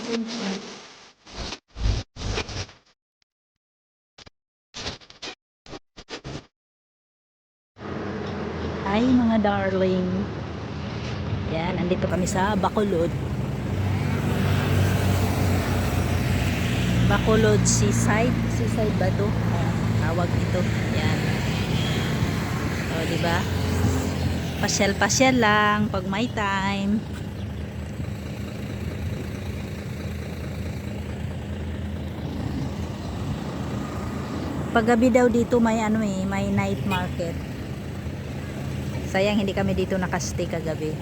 Hi mga darling. Yan, nandito kami sa Bacolod. Bacolod Seaside. Seaside ba to? Tawag ito. Yan. O, diba? Pasyal-pasyal lang pag may time. Paggabi daw dito may may night market. Sayang hindi kami dito nakastay kagabi.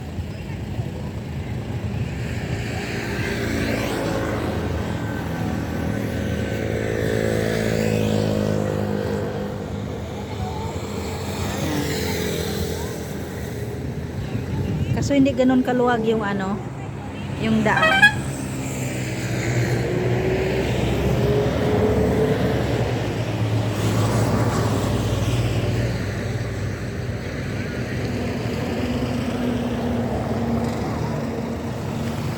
Kaso hindi ganun kaluwag yung yung daan.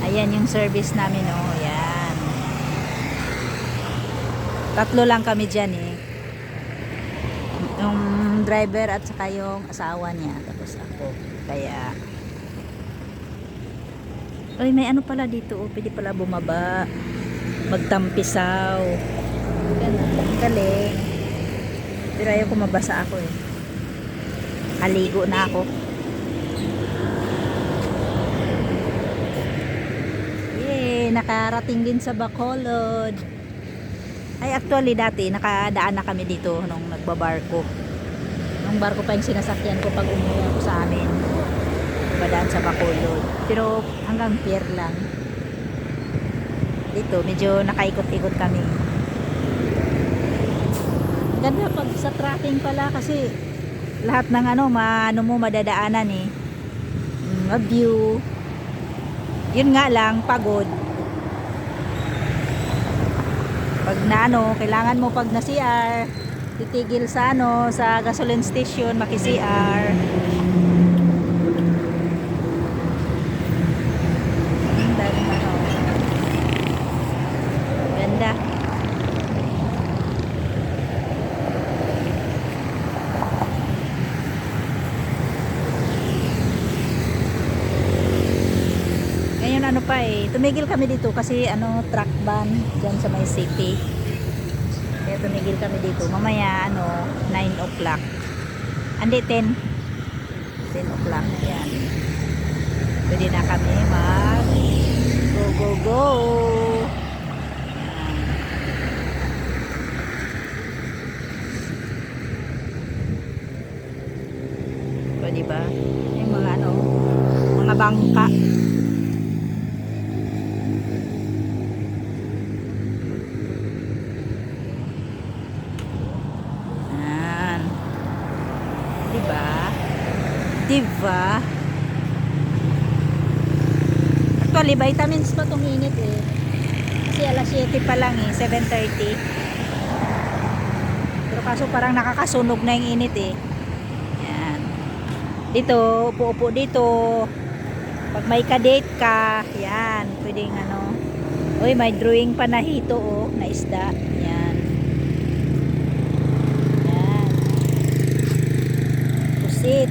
Ayan yung service namin, oh. Ayan. Tatlo lang kami dyan, eh. Yung driver at saka yung asawa niya. Tapos ako. Kaya ay, may ano pala dito, oh. Pwede pala bumaba. Magtampisaw. Ganun. Galing. Pero ayaw ko mabasa ako, eh. Aligo na ako. Nakarating din sa Bacolod. Ay, actually dati nakadaan na kami dito nung nagbabarko. Nung barko pa yung sinasakyan ko pag umuwi ako sa amin. Madaan sa Bacolod. Pero hanggang pier lang. Dito medyo nakaikot-ikot kami. Ganda pag sa tracking pala kasi lahat ng mo madadaanan, eh. View. Yun nga lang, pagod. Pag kailangan mo pag na CR, titigil sa sa gasoline station, maki-CR. Ganda. Ngayon tumigil kami dito kasi truck ban dyan sa may city. Kaya tumigil kami dito. Mamaya 9 o'clock. Hindi 10 o'clock. Yan. Pwede na kami mag go. Yan. So, diba? Yung mga mga bangka. Diba? Actually, vitamins pa itong init, eh. Kasi alas 7 pa lang, eh. 7:30. Pero kaso parang nakakasunog na yung init, eh. Yan. Dito, upo-upo dito. Pag may ka-date ka, yan. Pwedeng uy, may drawing pa na hito, oh. Na isda. Yan. Yan. Pusit.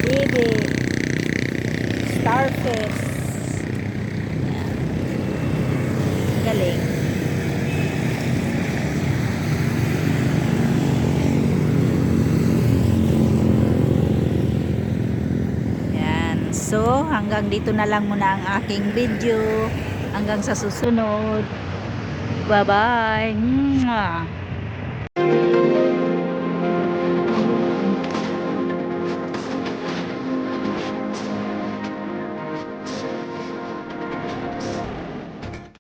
Baby, starfish. Yan. Galing. Yan. So, hanggang dito na lang muna ang aking video. Hanggang sa susunod. Bye-bye.